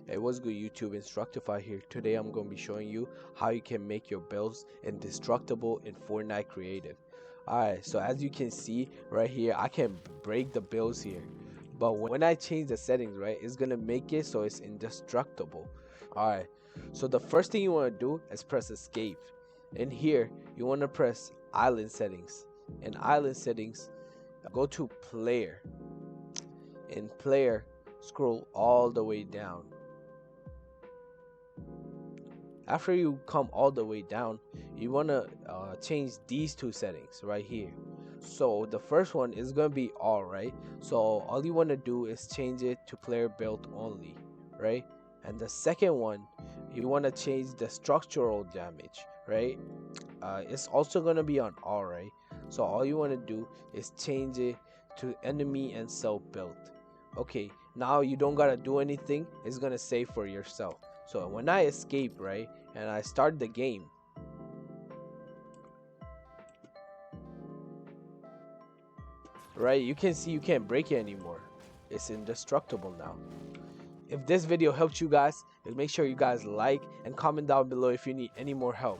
Hey, what's good YouTube? Instructify here. Today I'm going to be showing you how you can make your builds indestructible in Fortnite Creative. Alright, so as you can see right here, I can break the builds here. But when I change the settings, right, it's going to make it so it's indestructible. Alright, so the first thing you want to do is press escape. In here, you want to press island settings. In island settings, go to player. In player, scroll all the way down. After you come all the way down, you want to change these two settings right here. So the first one is going to be all, right? So all you want to do is change it to player build only, right? And the second one, you want to change the structural damage, right? It's also going to be on all, right? So all you want to do is change it to enemy and self build. Okay, now you don't gotta do anything. It's gonna save for yourself. So when I escape, right, and I start the game, right, you can see you can't break it anymore. It's indestructible now. If this video helped you guys, make sure you guys like and comment down below if you need any more help.